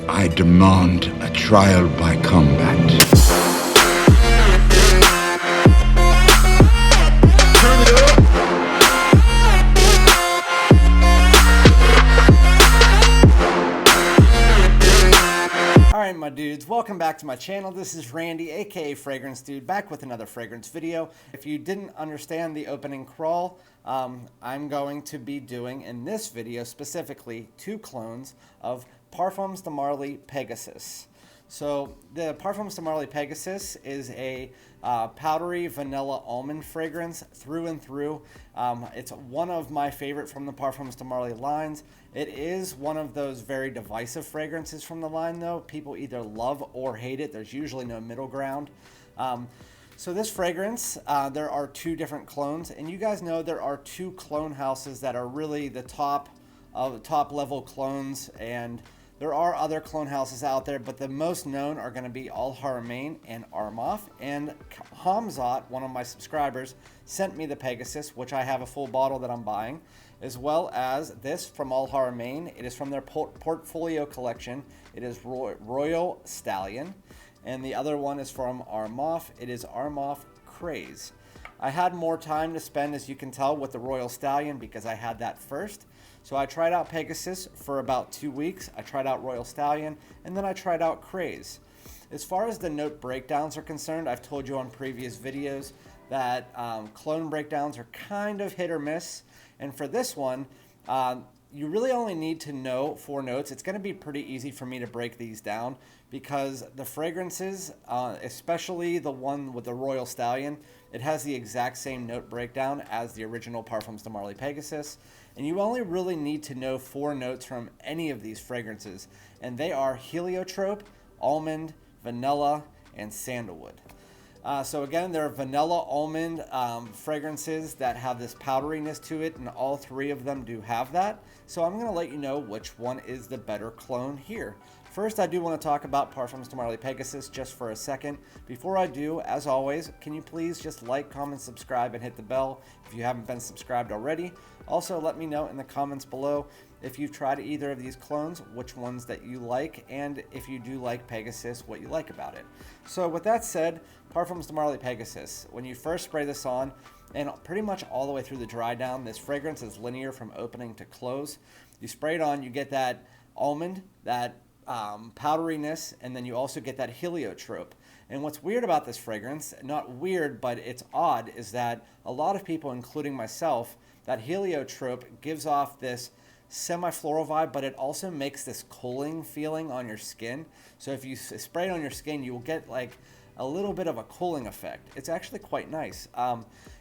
I demand a trial by combat. Turn it up. Alright my dudes, welcome back to my channel. This is Randy, aka FragranceDoud, back with another fragrance video. If you didn't understand the opening crawl, I'm going to be doing in this video specifically 2 clones of Parfums De Marly Pegasus. So the Parfums De Marly Pegasus is a powdery vanilla almond fragrance through and through. It's one of my favorite from the Parfums De Marly lines. It is one of those very divisive fragrances from the line though. People either love or hate it. There's usually no middle ground. So this fragrance, there are 2 different clones, and you guys know there are 2 clone houses that are really the top level clones, and there are other clone houses out there, but the most known are going to be Al Haramain and Armaf. And Hamzat, one of my subscribers, sent me the Pegasus, which I have a full bottle that I'm buying, as well as this from Al Haramain. It is from their portfolio collection. It is Royale Stallion. And the other one is from Armaf. It is Armaf Craze. I had more time to spend, as you can tell, with the Royale Stallion because I had that first. So I tried out Pegasus for about 2 weeks. I tried out Royale Stallion, and then I tried out Craze. As far as the note breakdowns are concerned, I've told you on previous videos that clone breakdowns are kind of hit or miss. And for this one, you really only need to know 4 notes. It's going to be pretty easy for me to break these down because the fragrances, especially the one with the Royale Stallion, it has the exact same note breakdown as the original Parfums De Marly Pegasus. And you only really need to know 4 notes from any of these fragrances. And they are heliotrope, almond, vanilla, and sandalwood. So again, they're vanilla almond fragrances that have this powderiness to it, and all 3 of them do have that. So I'm going to let you know which one is the better clone here. First, I do want to talk about Parfums De Marly Pegasus just for a second. Before I do, as always, can you please just like, comment, subscribe, and hit the bell if you haven't been subscribed already. Also, let me know in the comments below if you've tried either of these clones, which ones that you like, and if you do like Pegasus, what you like about it. So with that said, Parfums De Marly Pegasus, when you first spray this on, and pretty much all the way through the dry down, this fragrance is linear from opening to close. You spray it on, you get that almond, that powderiness, and then you also get that heliotrope. And what's weird about this fragrance, not weird, but it's odd, is that a lot of people, including myself, that heliotrope gives off this semi-floral vibe, but it also makes this cooling feeling on your skin. So if you spray it on your skin, you will get like a little bit of a cooling effect. It's actually quite nice.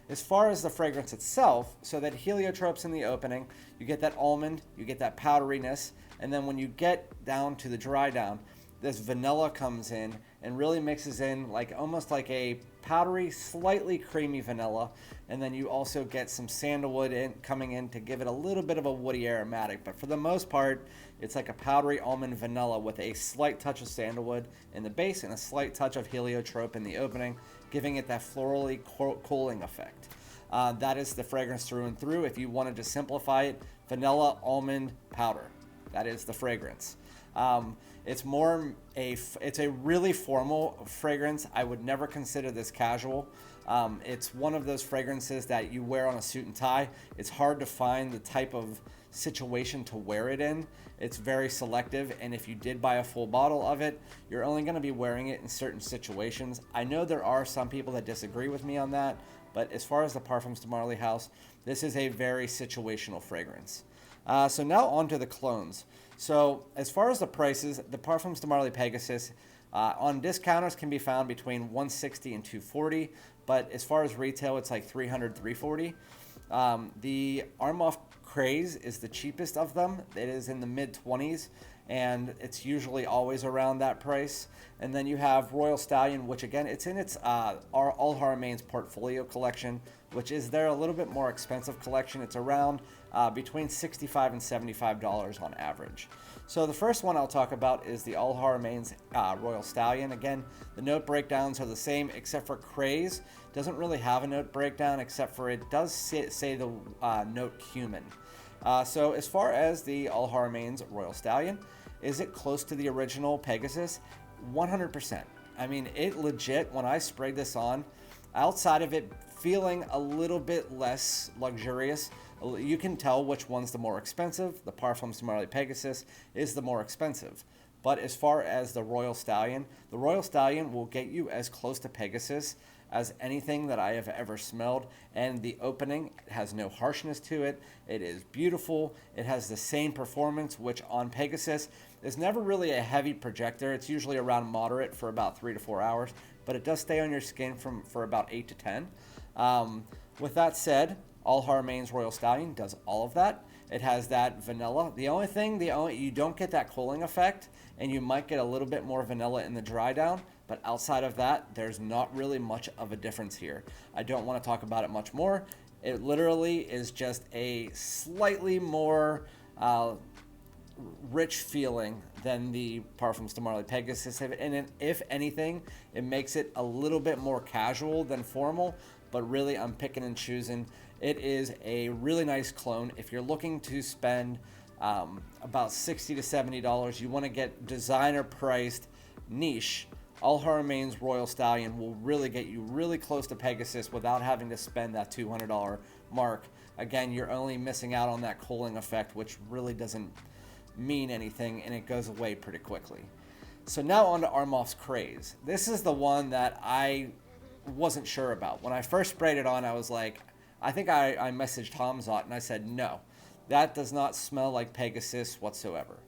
As far as the fragrance itself, so that heliotropes in the opening, you get that almond, you get that powderiness, and then when you get down to the dry down, this vanilla comes in and really mixes in like almost like a powdery, slightly creamy vanilla, and then you also get some sandalwood coming in to give it a little bit of a woody aromatic. But for the most part, it's like a powdery almond vanilla with a slight touch of sandalwood in the base and a slight touch of heliotrope in the opening, giving it that florally cooling effect. That is the fragrance through and through. If you wanted to simplify it, vanilla, almond, powder. That is the fragrance. It's a really formal fragrance. I would never consider this casual. It's one of those fragrances that you wear on a suit and tie. It's hard to find the type of situation to wear it in. It's very selective, and if you did buy a full bottle of it, you're only going to be wearing it in certain situations. I know there are some people that disagree with me on that, but as far as the Parfums De Marly house, this is a very situational fragrance. So now on to the clones. So as far as the prices, the Parfums De Marly Pegasus on discounters can be found between $160 and $240, but as far as retail, it's like $300, $340. The Armaf Craze is the cheapest of them. It is in the mid-20s, and it's usually always around that price. And then you have Royale Stallion, which again, it's in its Al Haramain's portfolio collection, which is their a little bit more expensive collection. It's around between $65 and $75 on average. So the first one I'll talk about is the Al Haramain's Royale Stallion. Again, the note breakdowns are the same except for Craze. Doesn't really have a note breakdown except for it does say the note cumin. So as far as the Al Haramain's Royale Stallion, Is it close to the original Pegasus? 100%. I mean, it legit, when I sprayed this on, outside of it feeling a little bit less luxurious, you can tell which one's the more expensive. The Parfums De Marly Pegasus is the more expensive. But as far as the Royal Stallion will get you as close to Pegasus as anything that I have ever smelled. And the opening has no harshness to it. It is beautiful. It has the same performance, which on Pegasus is never really a heavy projector. It's usually around moderate for about 3 to 4 hours, but it does stay on your skin for about 8 to 10. With that said, Al Haramain's Royal Stallion does all of that. It has that vanilla. You don't get that cooling effect, and you might get a little bit more vanilla in the dry down, but outside of that, there's not really much of a difference here. I don't want to talk about it much more. It literally is just a slightly more rich feeling than the Parfums De Marly Pegasus, and if anything, it makes it a little bit more casual than formal, but really I'm picking and choosing. It is a really nice clone. If you're looking to spend about $60 to $70, you want to get designer priced niche, Al Haramain's Royal Stallion will really get you really close to Pegasus without having to spend that $200 mark. Again, you're only missing out on that cooling effect, which really doesn't mean anything, and it goes away pretty quickly. So now on to Armaf's Craze. This is the one that I wasn't sure about. When I first sprayed it on, I was like, I think I messaged Hamzat and I said, no, that does not smell like Pegasus whatsoever.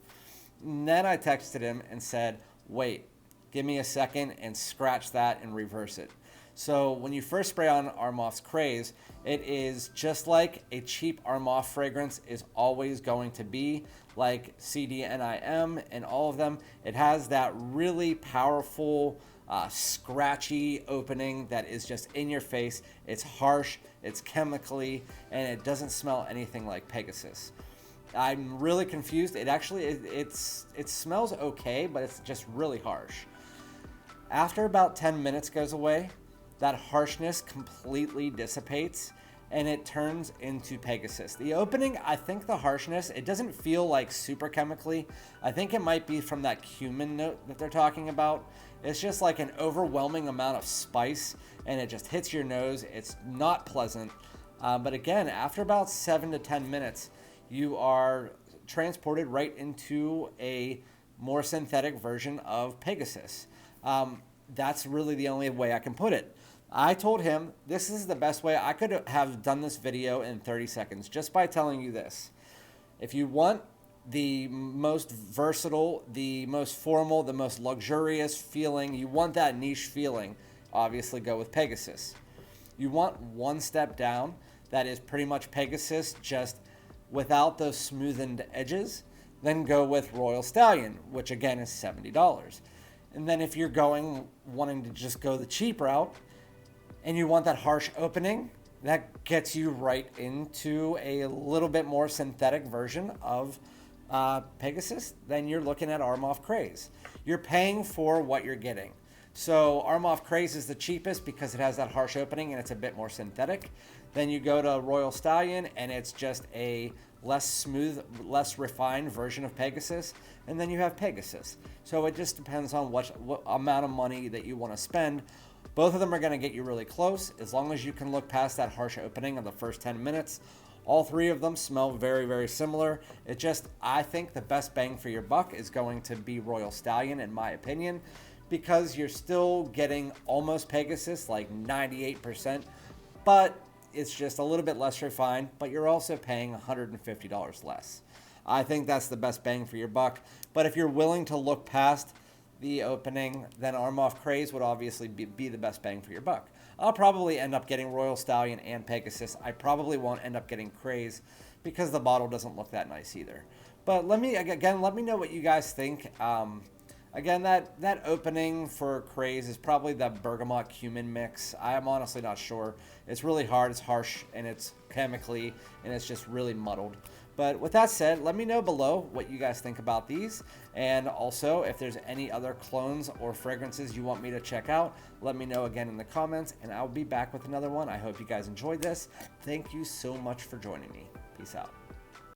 And then I texted him and said, wait, give me a second and scratch that and reverse it. So when you first spray on Armaf's Craze, it is just like a cheap Armaf fragrance is always going to be, like CDNIM and all of them. It has that really powerful, scratchy opening that is just in your face. It's harsh, it's chemically, and it doesn't smell anything like Pegasus. I'm really confused. It smells okay, but it's just really harsh. After about 10 minutes goes away, that harshness completely dissipates and it turns into Pegasus. The opening, I think the harshness, it doesn't feel like super chemically. I think it might be from that cumin note that they're talking about. It's just like an overwhelming amount of spice and it just hits your nose. It's not pleasant. But again, after about 7 to 10 minutes, you are transported right into a more synthetic version of Pegasus. That's really the only way I can put it. I told him this is the best way. I could have done this video in 30 seconds just by telling you this. If you want the most versatile, the most formal, the most luxurious feeling, you want that niche feeling, obviously go with Pegasus. You want one step down, that is pretty much Pegasus, just without those smoothened edges, then go with Royal Stallion, which again is $70. And then if you're wanting to just go the cheap route, and you want that harsh opening, that gets you right into a little bit more synthetic version of Pegasus, then you're looking at Armaf Craze. You're paying for what you're getting. So Armaf Craze is the cheapest because it has that harsh opening and it's a bit more synthetic. Then you go to Royal Stallion and it's just a less smooth, less refined version of Pegasus. And then you have Pegasus. So it just depends on what amount of money that you want to spend. Both of them are going to get you really close as long as you can look past that harsh opening of the first 10 minutes. All three of them smell very, very similar. I think the best bang for your buck is going to be Royal Stallion, in my opinion, because you're still getting almost Pegasus, like 98%, but it's just a little bit less refined, but you're also paying $150 less. I think that's the best bang for your buck. But if you're willing to look past the opening, then Armaf Craze would obviously be the best bang for your buck. I'll probably end up getting Royal Stallion and Pegasus. I probably won't end up getting Craze because the bottle doesn't look that nice either. But let me know what you guys think. Again, that opening for Craze is probably the bergamot cumin mix. I'm honestly not sure. It's really hard, it's harsh, and it's chemically, and it's just really muddled. But with that said, let me know below what you guys think about these. And also, if there's any other clones or fragrances you want me to check out, let me know again in the comments, and I'll be back with another one. I hope you guys enjoyed this. Thank you so much for joining me. Peace out.